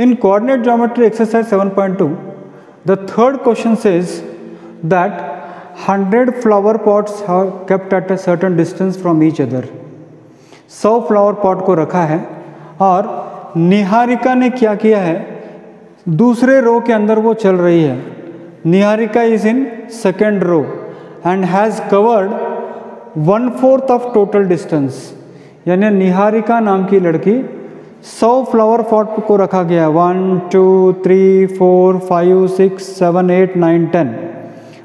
in coordinate geometry exercise 7.2, the third question says that 100 flower pots are kept at a certain distance from each other. 100 flower pot को रखा है और निहारिका ने क्या किया है, दूसरे रो के अंदर वो चल रही है. Niharika is in second row and has covered 1/4 of total distance. यानी निहारिका नाम की लड़की 100 फ्लावर पॉट को रखा गया है. 1 2 3 4 5 6 7 8 9 10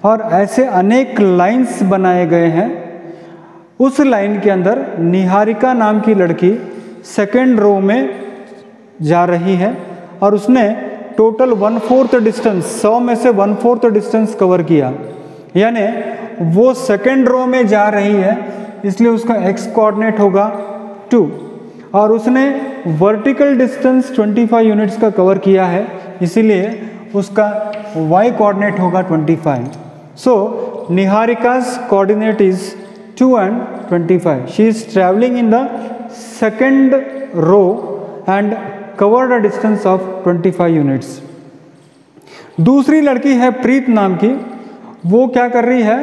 और ऐसे अनेक लाइंस बनाए गए हैं. उस लाइन के अंदर निहारिका नाम की लड़की सेकेंड रो में जा रही है और उसने टोटल 1/4 डिस्टेंस, 100 में से 1/4 डिस्टेंस कवर किया. यानी वो सेकेंड रो में जा रही है, इसलिए उसका x कोऑर्डिनेट होगा 2 और उसने वर्टिकल डिस्टेंस 25 यूनिट्स का कवर किया है, इसीलिए उसका y कोऑर्डिनेट होगा 25. सो निहारिका's coordinate is 2 and 25. She is traveling in the second row and covered a distance of 25 units. दूसरी लड़की है प्रीत नाम की, वो क्या कर रही है,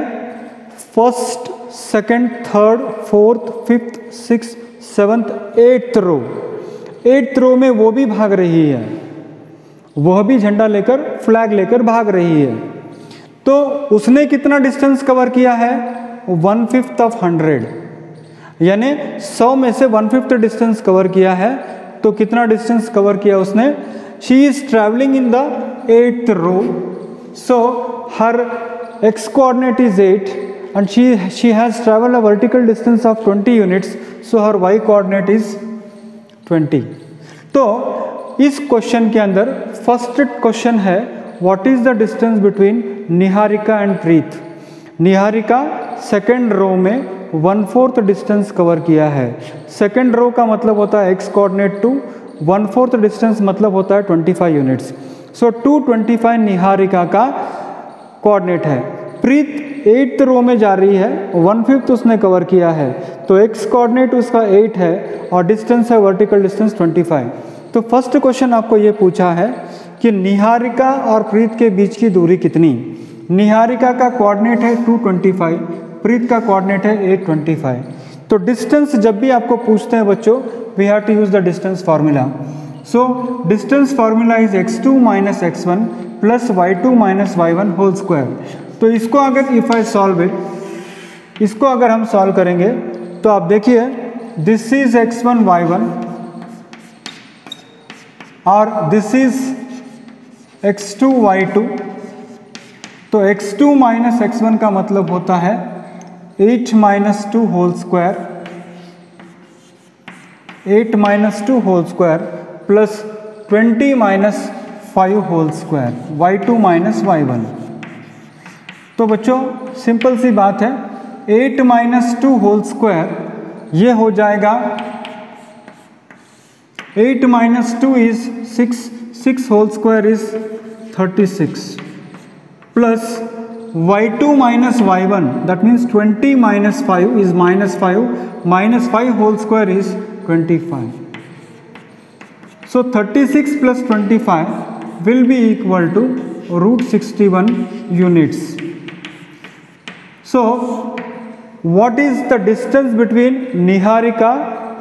first second third fourth fifth six seventh eighth row, 8th row में वो भी भाग रही है. वह भी झंडा लेकर, फ्लैग लेकर भाग रही है. तो उसने कितना डिस्टेंस कवर किया है, 1/5 ऑफ 100. यानी 100 में से 1/5 डिस्टेंस कवर किया है. तो कितना डिस्टेंस कवर किया उसने, she is travelling in the 8th row. So her x coordinate is 8 and she has traveled a vertical distance of 20 units, so her y coordinate is 20. तो इस क्वेश्चन के अंदर फर्स्ट क्वेश्चन है, what is the distance between Niharika and Preet. Niharika second row में 1/4 distance cover किया है. Second row का मतलब होता है x कोऑर्डिनेट 2, 1/4 डिस्टेंस मतलब होता है 25 यूनिट्स. सो 225 निहारिका का कोऑर्डिनेट है. प्रीत 8th रो में जा रही है, 1/5 उसने कवर किया है, तो x कोऑर्डिनेट उसका 8 है और डिस्टेंस है वर्टिकल डिस्टेंस 25. तो फर्स्ट क्वेश्चन आपको ये पूछा है कि निहारिका और प्रीत के बीच की दूरी कितनी. निहारिका का कोऑर्डिनेट है 225, प्रीत का कोऑर्डिनेट है 825. तो डिस्टेंस जब भी आपको पूछते हैं बच्चों, we have to use the distance formula. So distance formula is x2 minus x1 plus y2 minus y1 whole square. तो इसको अगर इफ आई सॉल्व इट, इसको अगर हम सॉल्व करेंगे तो आप देखिए, दिस इज x1 y1 और दिस इज x2 y2. तो x2 माइनस x1 का मतलब होता है 8 minus 2 whole square, 8 minus 2 whole square plus 20 minus 5 whole square, y2 minus y1. तो बच्चों सिंपल सी बात है, 8 माइनस 2 होल स्क्वायर ये हो जाएगा, 8 minus 2 is 6 whole square is 36 plus y2 minus y1 that means 20 minus 5 is minus 5 whole square is 25. So 36 plus 25 will be equal to √61 units. So what is the distance between Niharika,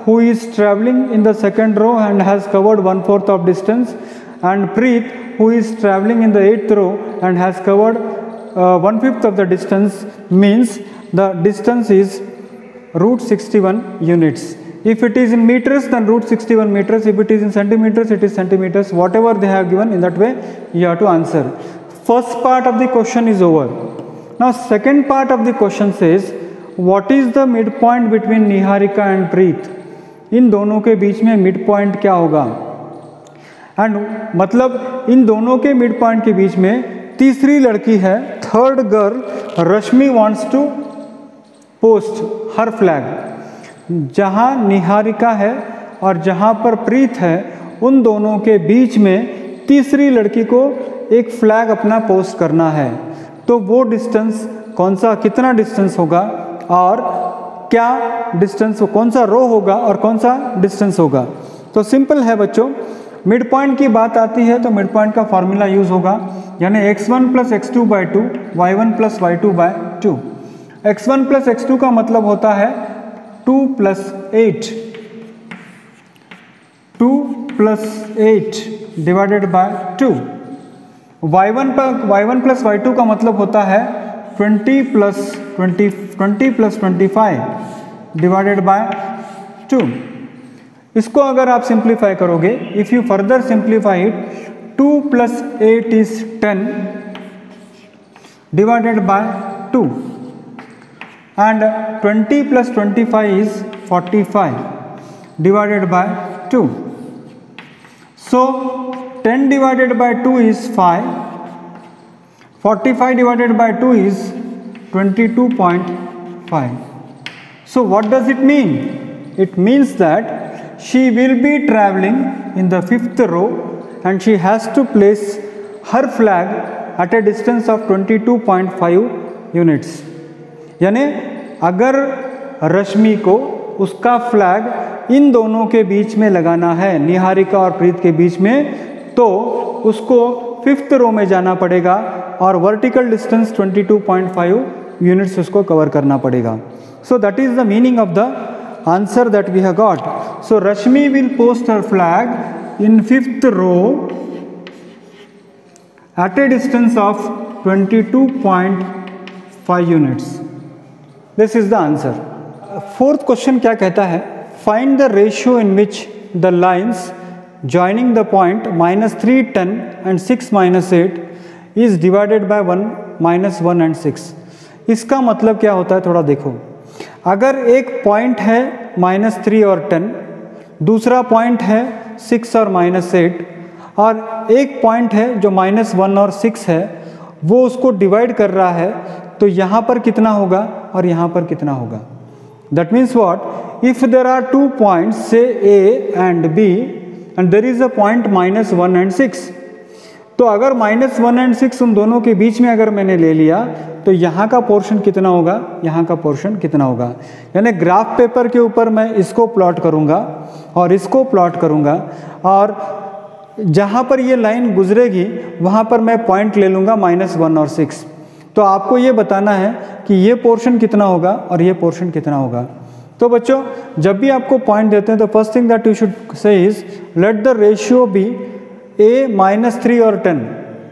who is traveling in the second row and has covered 1/4 of distance, and Preet, who is traveling in the 8th row and has covered 1/5 of the distance, means the distance is √61 units. If it is in meters, then √61 meters. If it is in centimeters, it is centimeters. Whatever they have given, in that way you have to answer. First part of the question is over. Now second part of the question says, what is the midpoint between Niharika and Preet? इन दोनों के बीच में mid point क्या होगा. And मतलब इन दोनों के mid point के बीच में तीसरी लड़की है, third girl, Rashmi wants to post her flag. जहाँ निहारिका है और जहाँ पर प्रीत है, उन दोनों के बीच में तीसरी लड़की को एक फ्लैग अपना पोस्ट करना है. तो वो डिस्टेंस कौन सा, कितना डिस्टेंस होगा और क्या डिस्टेंस, कौन सा रो होगा और कौन सा डिस्टेंस होगा. तो सिंपल है बच्चों, मिड पॉइंट की बात आती है तो मिड पॉइंट का फॉर्मूला यूज होगा, यानी x1 plus X two by two, y1 plus Y two by two. x1 plus X two का मतलब होता है 2 plus 8, 2 plus 8 divided by 2। y1 plus Y two का मतलब होता है 20 प्लस 25 डिवाइडेड बाय 2। इसको अगर आप सिंप्लीफाई करोगे, if you further simplify it, 2 plus 8 is 10 divided by 2 and 20 plus 25 is 45 divided by 2. So 10 divided by 2 is 5, 45 divided by 2 is 22.5. So what does it mean? It means that she will be traveling in the 5th row and she has to place her flag at a distance of 22.5 units. यानी अगर रश्मि को उसका flag in दोनों के बीच में लगाना है, निहारिका और प्रीत के बीच में, तो उसको 5th रो में जाना पड़ेगा और वर्टिकल डिस्टेंस 22.5 यूनिट्स उसको कवर करना पड़ेगा। So that is the meaning of the answer that we have got. So Rashmi will post her flag in 5th row at a distance of 22.5 units. This is the answer. 4th question क्या कहता है? Find the ratio in which the lines joining the point -3, 10 and 6, -8 is divided by 1, -1 and 6। इसका मतलब क्या होता है थोड़ा देखो। अगर एक पॉइंट है -3 और 10, दूसरा पॉइंट है 6 और -8, और एक पॉइंट है जो -1 और 6 है, वो उसको डिवाइड कर रहा है, तो यहाँ पर कितना होगा और यहाँ पर कितना होगा? That means what? If there are 2 points say A and B and there is a point -1 and 6, तो अगर -1 एंड 6 उन दोनों के बीच में अगर मैंने ले लिया, तो यहाँ का पोर्शन कितना होगा, यहाँ का पोर्शन कितना होगा? यानी ग्राफ पेपर के ऊपर मैं इसको प्लॉट करूँगा और इसको प्लॉट करूँगा, और जहाँ पर ये लाइन गुजरेगी वहाँ पर मैं पॉइंट ले लूँगा -1 और 6। तो आपको ये बताना है कि ये पोर्शन कितना होगा और ये पोर्शन कितना होगा। तो बच्चों, जब भी आपको पॉइंट देते हैं तो first thing that you should say is let the ratio be A -3 और 10।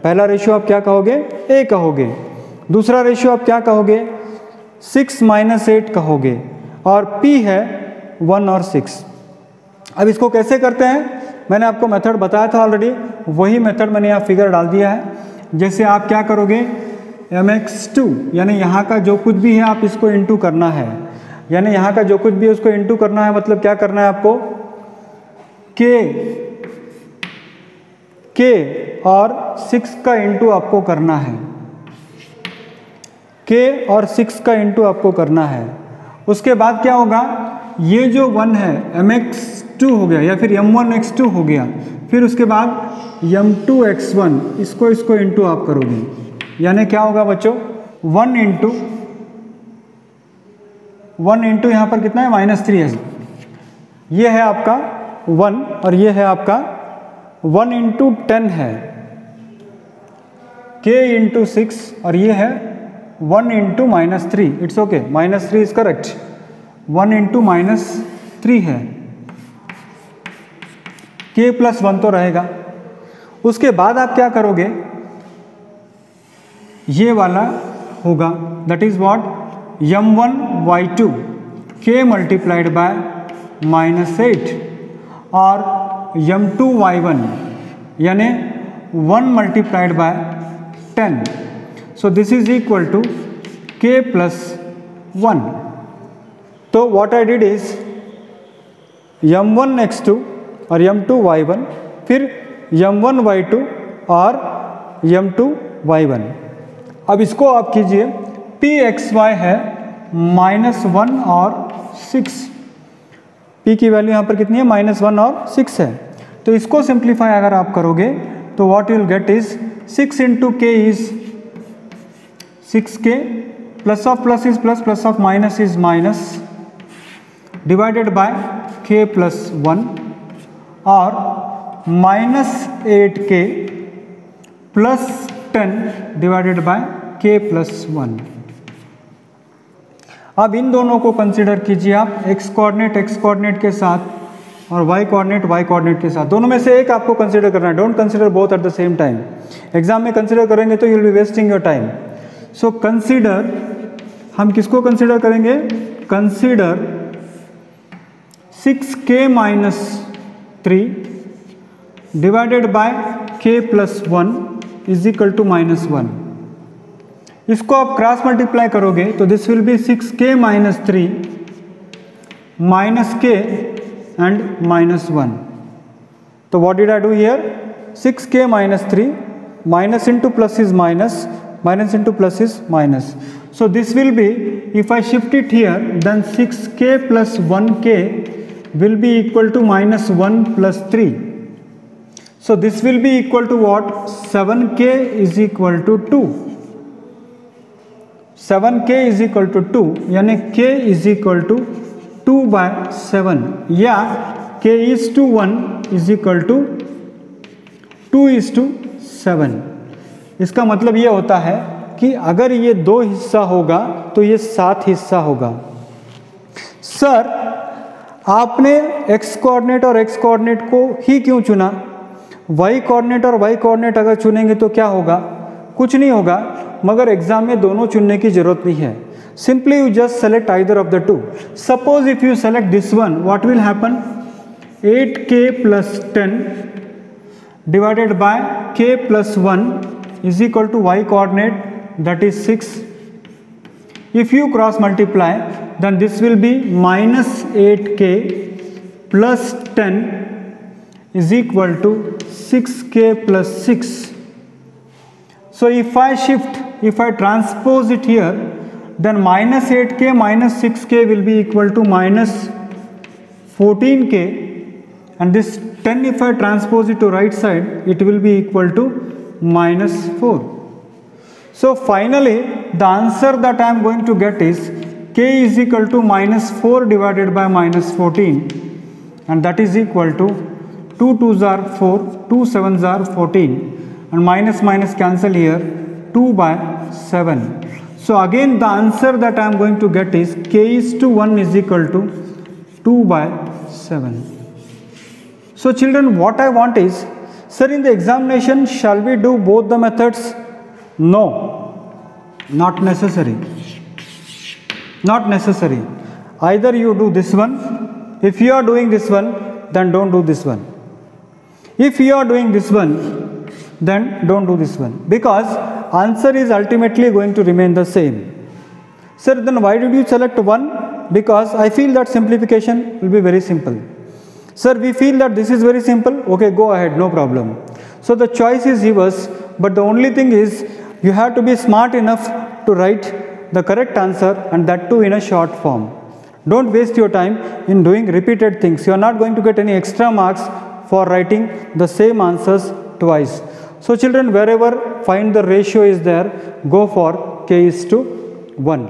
पहला रेशियो आप क्या कहोगे? A कहोगे। दूसरा रेशियो आप क्या कहोगे? 6 - 8 कहोगे, और P है 1 और 6। अब इसको कैसे करते हैं? मैंने आपको मेथड बताया था ऑलरेडी, वही मेथड मैंने यहाँ फिगर डाल दिया है। जैसे आप क्या करोगे, mx2 यानी यहाँ का जो कुछ भी है आप इसको इंटू करना है, यानी यहाँ का जो कुछ भी है उसको इंटू करना है। मतलब क्या करना है आपको? k और 6 का इंटू आपको करना है, k और 6 का इंटू आपको करना है। उसके बाद क्या होगा? ये जो 1 है mx2 हो गया, या फिर m1x2 हो गया, फिर उसके बाद m2x1, इसको इंटू आप करोगे, यानी क्या होगा बच्चों? 1 इंटू यहाँ पर कितना है? -3 है। ये है आपका 1 और ये है आपका 1 इंटू 10 है, k इंटू 6, और ये है 1 into -3। It's okay, -3 is correct. 1 into -3 है, k + 1 तो रहेगा। उसके बाद आप क्या करोगे? ये वाला होगा, that is what? m1y2 k multiplied by -8 और m2y1 यानी 1 multiplied by 10। So this is equal to k + 1। तो what I did is m1x2 और m2y1, फिर m1y2 और m2y1। अब इसको आप कीजिए, pxy है -1 और 6, p की वैल्यू यहाँ पर कितनी है? -1 और 6 है। तो इसको सिंप्लीफाई अगर आप करोगे तो what you will get is 6 into k is 6k, plus of plus is plus, plus of minus is minus, divided by k + 1, और -8k plus 10 divided by k plus 1। अब इन दोनों को कंसिडर कीजिए आप, x कोऑर्डिनेट के साथ और y coordinate के साथ। दोनों में से एक आपको कंसिडर करना है, don't consider both at the same time. Exam में कंसिडर करेंगे तो you will be wasting your time. So consider, हम किसको कंसिडर करेंगे? Consider 6k minus 3 divided by k plus 1 is equal to -1। इसको आप क्रॉस मल्टीप्लाई करोगे तो this will be 6k minus 3 minus k and -1। तो what did I do here? 6k minus 3 minus into plus is minus, minus into plus is minus. So this will be, if I shift it here, then 6k plus 1k will be equal to -1 plus 3. So this will be equal to what? 7k is equal to 2. 7k is equal to 2, यानी k is equal to 2 by 7, या k is to 1 is equal to 2 is to 7। इसका मतलब ये होता है कि अगर ये 2 हिस्सा होगा तो ये 7 हिस्सा होगा। सर आपने x कोऑर्डिनेट और x कोऑर्डिनेट को ही क्यों चुना? y कोऑर्डिनेट और y कोऑर्डिनेट अगर चुनेंगे तो क्या होगा? कुछ नहीं होगा, मगर एग्जाम में दोनों चुनने की जरूरत नहीं है। Simply you just select either of the two. Suppose if you select this one, what will happen? 8k plus 10 divided by k plus 1 is equal to y coordinate, that is 6. If you cross multiply, then this will be minus 8k plus 10 is equal to 6k plus 6. So if I shift, if I transpose it here, then minus 8k minus 6k will be equal to minus 14k, and this 10 if I transpose it to right side, it will be equal to -4. So finally the answer that I am going to get is k is equal to -4 divided by -14, and that is equal to 2 2s are 4, 2 7s are 14, and minus minus cancel here, 2 by 7. So again the answer that I am going to get is k is to 1 is equal to 2 by 7. So children, what I want is, sir, in the examination shall we do both the methods? No, not necessary. Not necessary. Either you do this one. If you are doing this one, then don't do this one. If you are doing this one, then don't do this one, because answer is ultimately going to remain the same. Sir, then why did you select one? Because I feel that simplification will be very simple. Sir, we feel that this is very simple. Okay, go ahead, no problem. So the choice is yours, but the only thing is you have to be smart enough to write the correct answer, and that too in a short form. Don't waste your time in doing repeated things. You are not going to get any extra marks for writing the same answers twice. So children, wherever find the ratio is there, go for k is to 1.